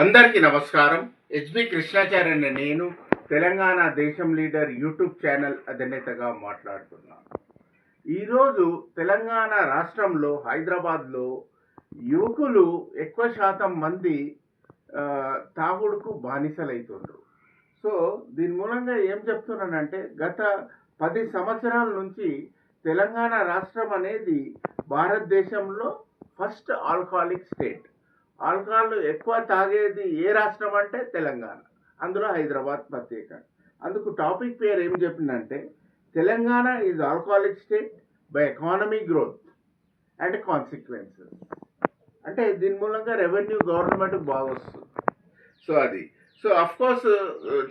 అందరికీ నమస్కారం. హెచ్బి కృష్ణాచార్య అనే నేను తెలంగాణ దేశం లీడర్ యూట్యూబ్ ఛానల్ అధినేతగా మాట్లాడుతున్నాను. ఈరోజు తెలంగాణ రాష్ట్రంలో హైదరాబాద్లో యువకులు ఎక్కువ శాతం మంది తాగుడుకు బానిసలవుతుండ్రు. సో దీని మూలంగా ఏం చెప్తున్నానంటే గత 10 సంవత్సరాల నుంచి తెలంగాణ రాష్ట్రం అనేది భారతదేశంలో ఫస్ట్ ఆల్కహాలిక్ స్టేట్. ఆల్కహాల్ ఎక్కువ తాగేది ఏ రాష్ట్రం అంటే తెలంగాణ, అందులో హైదరాబాద్ ప్రత్యేకంగా. అందుకు టాపిక్ పేరు ఏం చెప్పిందంటే Telangana is alcoholic state by economy growth and consequences. అంటే దీని మూలంగా రెవెన్యూ గవర్నమెంట్ బాగా వస్తుంది. సో అఫ్ కోర్స్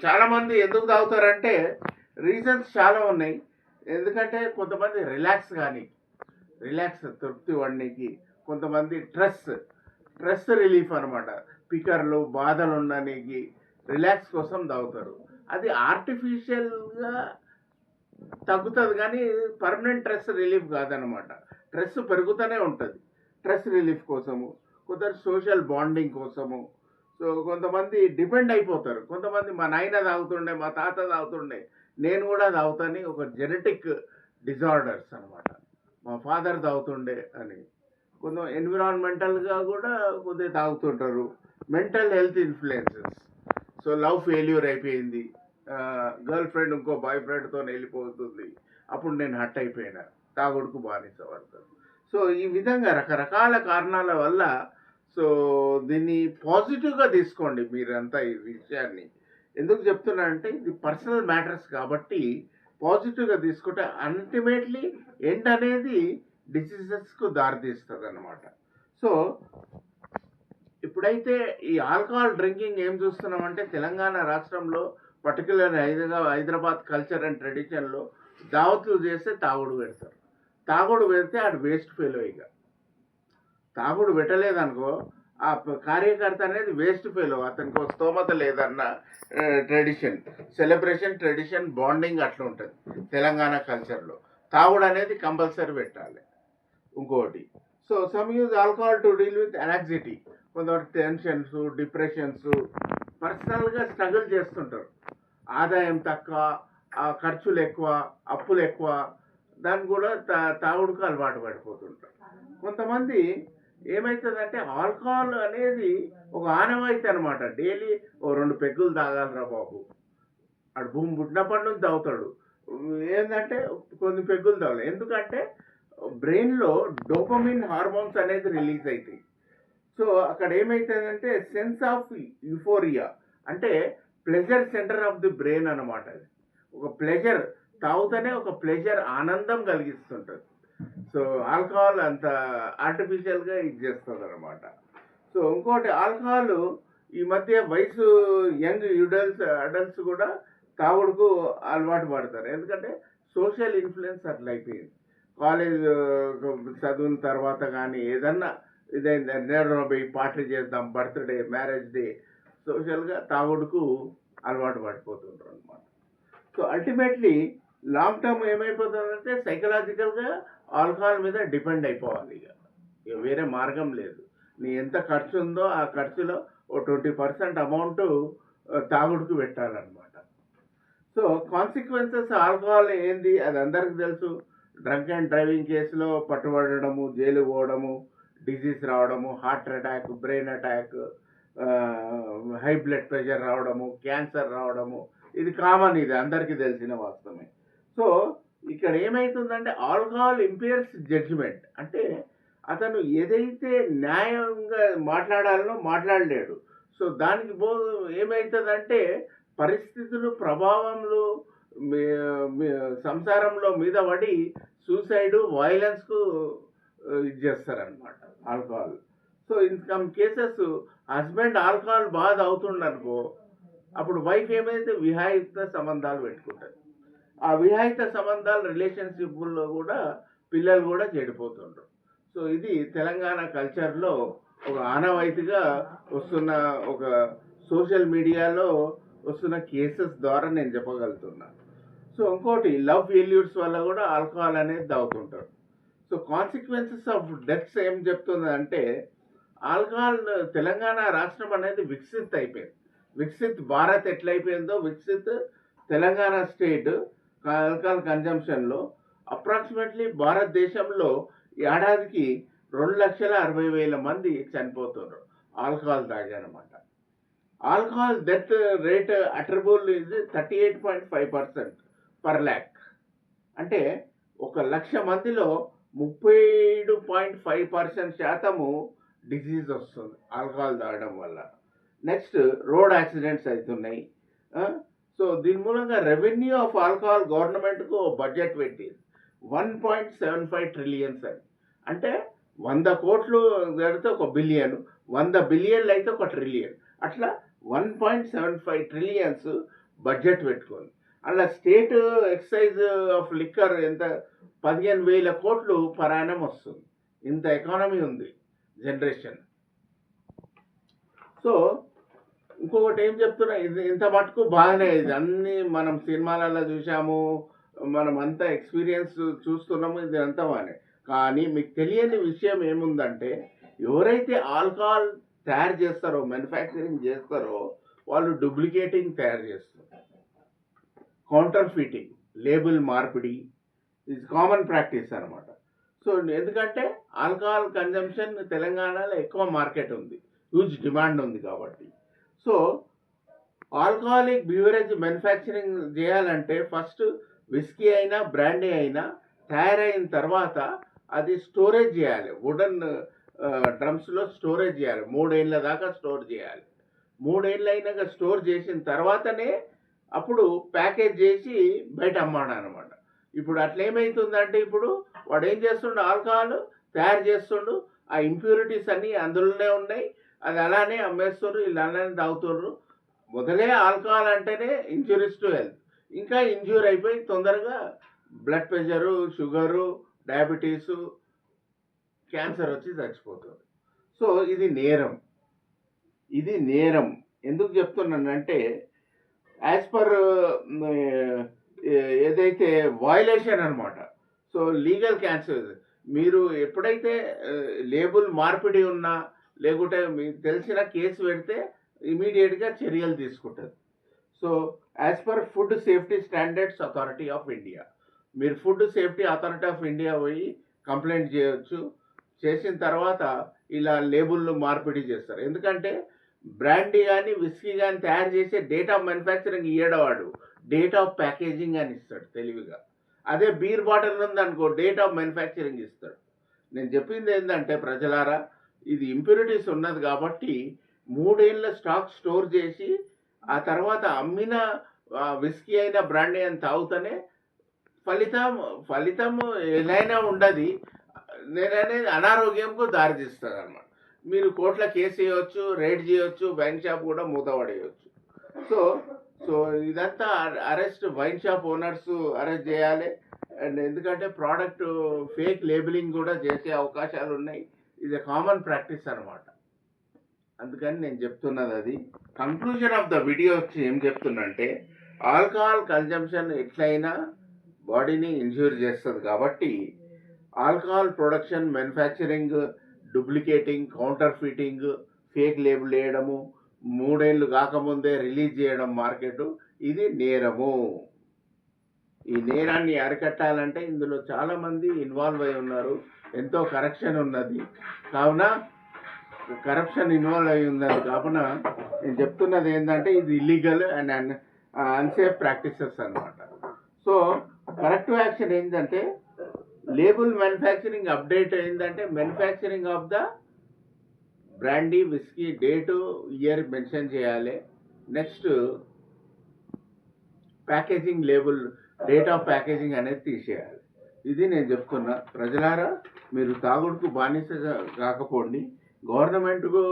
చాలామంది ఎందుకు తాగుతారంటే రీజన్స్ చాలా ఉన్నాయి. ఎందుకంటే కొంతమంది రిలాక్స్ తృప్తి పడడానికి, కొంతమంది స్ట్రెస్ రిలీఫ్ అనమాట, పికర్లు బాధలు ఉండడానికి రిలాక్స్ కోసం తాగుతారు. అది ఆర్టిఫిషియల్గా తగ్గుతుంది కానీ పర్మనెంట్ స్ట్రెస్ రిలీఫ్ కాదనమాట. స్ట్రెస్ పెరుగుతూనే ఉంటుంది. స్ట్రెస్ రిలీఫ్ కోసము, కొందరు సోషల్ బాండింగ్ కోసము. సో కొంతమంది డిపెండ్ అయిపోతారు. కొంతమంది మా నాయన తాగుతుండే, మా తాత తాగుతుండే, నేను కూడా తాగుతాని ఒక జెనెటిక్ డిజార్డర్స్ అనమాట. మా ఫాదర్ తాగుతుండే అని. కొంత ఎన్విరాన్మెంటల్గా కూడా కొద్దిగా తాగుతుంటారు. Mental health influences. So love failure అయిపోయింది, గర్ల్ ఫ్రెండ్ ఇంకో బాయ్ ఫ్రెండ్తో వెళ్ళిపోతుంది, అప్పుడు నేను హట్ అయిపోయినా, తాగుడుకు బానిస పడతాను. సో ఈ విధంగా రకరకాల కారణాల వల్ల సో దీన్ని పాజిటివ్గా తీసుకోండి మీరంతా. ఈ విషయాన్ని ఎందుకు చెప్తున్నానంటే ఇది పర్సనల్ మ్యాటర్స్ కాబట్టి పాజిటివ్గా తీసుకుంటే అల్టిమేట్లీ ఎండ్ అనేది డిసీజెస్కు దారితీస్తుంది అన్నమాట. సో ఇప్పుడైతే ఈ ఆల్కహాల్ డ్రింకింగ్ ఏం చూస్తున్నామంటే తెలంగాణ రాష్ట్రంలో పర్టికులర్ హైదరాబాద్ కల్చర్ అండ్ ట్రెడిషన్లో దావతులు చేస్తే తాగుడు పెడతారు. తాగుడు పెడితే అది వేస్ట్ ఫెయిల్. ఇక తాగుడు పెట్టలేదనుకో ఆ కార్యకర్త అనేది వేస్ట్ ఫెయిల్, అతనికి స్తోమత లేదన్న ట్రెడిషన్ బాండింగ్ అట్లా ఉంటుంది తెలంగాణ కల్చర్లో. తాగుడు అనేది కంపల్సరీ పెట్టాలి. ఇంకోటి, so some use alcohol to deal with anxiety. కొంతవరకు టెన్షన్స్, డిప్రెషన్స్, పర్సనల్గా స్ట్రగుల్ చేస్తుంటారు. ఆదాయం తక్కువ, ఖర్చులు ఎక్కువ, అప్పులు ఎక్కువ, దాన్ని కూడా తాగుడుకు అలవాటు పడిపోతుంటారు. కొంతమంది ఏమవుతుందంటే ఆల్కహాల్ అనేది ఒక ఆనవాయితీ అనమాట. డైలీ ఓ 2 పెగ్గులు తాగాలరా బాబు, అటు భూమి పుట్టినప్పటి నుంచి తాగుతాడు. ఏంటంటే కొన్ని పెగ్గులు తాగాలి. ఎందుకంటే బ్రెయిన్లో డోపమిన్ హార్మోన్స్ అనేది రిలీజ్ అవుతాయి. సో అక్కడ ఏమవుతుందంటే సెన్స్ ఆఫ్ యుఫోరియా, అంటే pleasure centre of the brain అనమాట. అది ఒక ప్లెజర్, తాగుతూనే ఒక ప్లెజర్, ఆనందం కలిగిస్తుంటుంది. సో ఆల్కహాల్ అంత ఆర్టిఫిషియల్గా ఇది చేస్తుంది అనమాట. సో ఇంకోటి, ఆల్కహాల్ ఈ మధ్య వయసు యంగ్ అడల్ట్స్ కూడా తాగుడుకు అలవాటు పడతారు. ఎందుకంటే సోషల్ ఇన్ఫ్లుయెన్స్ అట్లా అయిపోయింది. కాలేజ్ చదివిన తర్వాత కానీ ఏదన్నా ఇదైంది, నేను పోయి పార్టీ చేద్దాం, బర్త్డే, మ్యారేజ్ డే, సోషల్గా తాగుడుకు అలవాటు పడిపోతుంటారు అనమాట. సో అల్టిమేట్లీ లాంగ్ టర్మ్ ఏమైపోతుందంటే సైకలాజికల్గా ఆల్కహాల్ మీద డిపెండ్ అయిపోవాలి. ఇక వేరే మార్గం లేదు. నీ ఎంత ఖర్చు ఉందో ఆ ఖర్చులో ఓ 20% అమౌంట్ తాగుడుకు పెట్టాలన్నమాట. సో కాన్సిక్వెన్సెస్ ఆల్కహాల్ ఏంది అది అందరికీ తెలుసు. డ్రంక్ అండ్ డ్రైవింగ్ కేసులో పట్టుబడము, జైలు పోవడము, డిజీజ్ రావడము, heart attack, brain attack, high blood pressure రావడము, క్యాన్సర్ రావడము, ఇది కామన్, ఇది అందరికీ తెలిసిన వాస్తవమే. సో ఇక్కడ ఏమవుతుందంటే ఆల్కహాల్ ఇంపేర్స్ జడ్జిమెంట్. అంటే అతను ఏదైతే న్యాయంగా మాట్లాడాలనో మాట్లాడలేడు. సో దానికి ఏమవుతుందంటే పరిస్థితులు, ప్రభావంలో సంసారంలో మీద పడి సూసైడ్, వైలెన్స్కు ఇది చేస్తారనమాట alcohol. So in some cases husband alcohol బాగా అవుతుండనుకో, అప్పుడు వైఫ్ ఏమైతే వివాహిత సంబంధాలు పెట్టుకుంటుంది. ఆ వివాహిత సంబంధాలు రిలేషన్షిప్లో కూడా పిల్లలు కూడా చెడిపోతుంటారు. సో ఇది తెలంగాణ కల్చర్లో ఒక ఆనవాయితీగా వస్తున్న, ఒక సోషల్ మీడియాలో వస్తున్న కేసెస్ ద్వారా నేను చెప్పగలుగుతున్నాను. సో ఇంకోటి, లవ్ ఫెయిల్యూర్స్ వల్ల కూడా ఆల్కహాల్ అనేది తాగుతుంటారు. సో కాన్సిక్వెన్సెస్ ఆఫ్ డెత్స్ ఏం చెప్తుంది అంటే ఆల్కహాల్ తెలంగాణ రాష్ట్రం అనేది వికసిత్ అయిపోయింది. వికసిత్ భారత్ ఎట్లయిపోయిందో వికసిత్ తెలంగాణ స్టేట్ ఆల్కహాల్ కన్జంప్షన్‌లో అప్రాక్సిమేట్‌లీ భారతదేశంలో ఏడాదికి 2,60,000 మంది చనిపోతున్నారు. ఆల్కహాల్ తాగారన్నమాట. Alcohol death rate attributable is 38.5% per lakh. అంటే 1,00,000 మందిలో 37.5% శాతము డిసీజ్ వస్తుంది ఆల్కహాల్ తాగడం వల్ల. నెక్స్ట్ రోడ్ యాక్సిడెంట్స్ అవుతున్నాయి. సో దీని మూలంగా రెవెన్యూ ఆఫ్ ఆల్కహాల్ గవర్నమెంట్‌కు బడ్జెట్ పెట్టింది 1.75 ట్రిలియన్స్ అని. అంటే 100 కోట్లు జరిగితే 1 బిలియన్, 100 బిలియన్లు అయితే 1 ట్రిలియన్. అట్లా 1.75 ట్రిలియన్స్ బడ్జెట్ పెట్టుకుంది. అలా స్టేట్ ఎక్సైజ్ ఆఫ్ లిక్కర్ ఎంత 15,000 కోట్లు పర్ యానం వస్తుంది. ఇంత ఎకానమీ ఉంది జనరేషన్. సో ఇంకొకటి ఏం చెప్తున్నా, ఇది ఇంత మటుకు బాగానే, ఇది అన్ని మనం సినిమాలలో చూసాము, మనం అంతా ఎక్స్పీరియన్స్ చూస్తున్నాము, ఇది అంతా బాగానే. కానీ మీకు తెలియని విషయం ఏముందంటే, ఎవరైతే ఆల్కహాల్ తయారు చేస్తారో, మ్యానుఫ్యాక్చరింగ్ చేస్తారో, వాళ్ళు డూప్లికేటింగ్ తయారు చేస్తారు. కౌంటర్ ఫిటింగ్, లేబుల్ మార్పిడి ఇది కామన్ ప్రాక్టీస్ అనమాట. సో ఎందుకంటే ఆల్కహాల్ కన్జంప్షన్ తెలంగాణలో ఎక్కువ మార్కెట్ ఉంది, హ్యూజ్ డిమాండ్ ఉంది కాబట్టి. సో ఆల్కహాలిక్ బ్యూవరేజ్ మ్యానుఫ్యాక్చరింగ్ చేయాలంటే ఫస్ట్ విస్కీ అయినా బ్రాండీ అయినా తయారైన తర్వాత అది స్టోరేజ్ చేయాలి. వుడెన్ డ్రమ్స్లో స్టోరేజ్ చేయాలి. 3 ఏళ్ళ దాకా స్టోర్ చేయాలి. 3 ఏళ్ళు అయినాక స్టోర్ చేసిన తర్వాతనే అప్పుడు ప్యాకేజ్ చేసి బయట అమ్మాడు అనమాట. ఇప్పుడు అట్లా ఏమవుతుందంటే, ఇప్పుడు వాడు ఏం చేస్తుండు, ఆల్కహాల్ తయారు చేస్తుండు, ఆ ఇంప్యూరిటీస్ అన్నీ అందులోనే ఉన్నాయి, అది అలానే అమ్మేస్తున్నారు, వీళ్ళు అలానే తాగుతున్నారు. మొదలే ఆల్కహాల్ అంటేనే ఇంజూరీస్ టు హెల్త్. ఇంకా ఇంజ్యూర్ అయిపోయి తొందరగా blood pressure, sugar, diabetes, cancer వచ్చి చచ్చిపోతుంది. సో ఇది నేరం. ఇది నేరం ఎందుకు చెప్తున్నానంటే, యాజ్ పర్ ఏదైతే వయలేషన్ అనమాట. సో లీగల్ క్యాన్సర్ మీరు ఎప్పుడైతే లేబుల్ మార్పిడి ఉన్నా లేకుంటే మీకు తెలిసిన కేసు పెడితే ఇమీడియట్గా చర్యలు తీసుకుంటుంది. So as per food safety standards authority of India, మీరు food safety authority of India పోయి కంప్లైంట్ చేయొచ్చు. చేసిన తర్వాత ఇలా లేబుల్ను మార్పిడి చేస్తారు. ఎందుకంటే బ్రాండీ కానీ విస్కీ కానీ తయారు చేసే డేట్ ఆఫ్ మ్యానుఫ్యాక్చరింగ్ ఇయ్యడవాడు, డేట్ ఆఫ్ ప్యాకేజింగ్ అని ఇస్తాడు తెలివిగా. అదే బీర్ బాటిల్ ఉందనుకో, డేట్ ఆఫ్ మ్యానుఫ్యాక్చరింగ్ ఇస్తాడు. నేను చెప్పింది ఏంటంటే ప్రజలారా, ఇది ఇంప్యూరిటీస్ ఉన్నది కాబట్టి 3 ఏళ్ళ స్టాక్ స్టోర్ చేసి ఆ తర్వాత అమ్మిన విస్కీ అయినా బ్రాండీ అయినా తాగుతూనే ఫలితం ఏదైనా ఉండదు. నేననేది అనారోగ్యంకు దారితీస్తుంది అనమాట. మీరు కోట్ల కేసు చేయవచ్చు, రైడ్ చేయవచ్చు, వైన్ షాప్ కూడా మూతపడేయచ్చు. సో సో ఇదంతా arrest, wine shop owners arrest చేయాలి. అండ్ ఎందుకంటే ప్రోడక్ట్ ఫేక్ లేబులింగ్ కూడా చేసే అవకాశాలు ఉన్నాయి. ఇది కామన్ ప్రాక్టీస్ అనమాట. అందుకని నేను చెప్తున్నది అది. కంక్లూజన్ ఆఫ్ ద వీడియో వచ్చి ఏం చెప్తున్నంటే, ఆల్కహాల్ కన్జంప్షన్ ఎట్లయినా బాడీని ఇంజ్యూర్ చేస్తుంది కాబట్టి alcohol production, manufacturing, duplicating, counter fitting, fake label వేయడము, 3 ఏళ్ళు కాకముందే రిలీజ్ చేయడం మార్కెట్, ఇది నేరము. ఈ నేరాన్ని అరికట్టాలంటే ఇందులో చాలామంది ఇన్వాల్వ్ అయి ఉన్నారు, ఎంతో కరప్షన్ ఉన్నది. కావున కరప్షన్ ఇన్వాల్వ్ అయి ఉన్నది కావున నేను చెప్తున్నది ఏంటంటే, ఇది ఇల్లీగల్ అండ్ అన్సేఫ్ ప్రాక్టీసెస్ అన్నమాట. సో కరెక్టివ్ యాక్షన్ ఏంటంటే, లేబుల్ మ్యానుఫ్యాక్చరింగ్ అప్డేట్ ఏంటంటే, manufacturing of the brandy, whisky date, year mention చేయాలి. Next packaging label, date of packaging అనేది తీసేయాలి. ఇది నేను చెప్తున్నా. ప్రజలారా, మీరు తాగుడుకు బానిస కాకపోండి. గవర్నమెంట్కు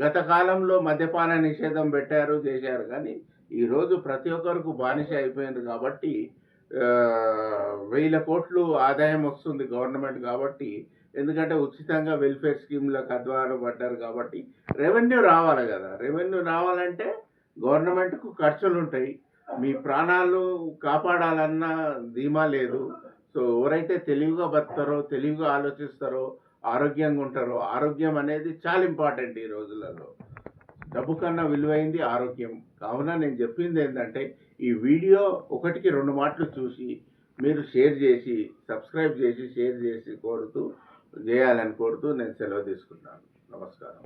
గత కాలంలో మద్యపాన నిషేధం పెట్టారు, చేశారు, కానీ ఈరోజు ప్రతి ఒక్కరికి బానిస అయిపోయింది కాబట్టి 1,000 కోట్లు ఆదాయం వస్తుంది గవర్నమెంట్ కాబట్టి. ఎందుకంటే ఉచితంగా వెల్ఫేర్ స్కీమ్లకు అద్వారం పడ్డారు కాబట్టి రెవెన్యూ రావాలి కదా. రెవెన్యూ రావాలంటే గవర్నమెంట్కు ఖర్చులు ఉంటాయి. మీ ప్రాణాలు కాపాడాలన్న ధీమా లేదు. సో ఎవరైతే తెలివిగా బతుకుతారో, తెలివిగా ఆలోచిస్తారో, ఆరోగ్యంగా ఉంటారో, ఆరోగ్యం అనేది చాలా ఇంపార్టెంట్ ఈ రోజులలో. డబ్బు కన్నా విలువైంది ఆరోగ్యం. కావున నేను చెప్పింది ఏంటంటే, ఈ వీడియో ఒకటికి 2 మాటలు చూసి మీరు షేర్ చేసి, సబ్స్క్రైబ్ చేసి, షేర్ చేసి చేయాలని కోరుతూ నేను సెలవు తీసుకుంటున్నాను. నమస్కారం.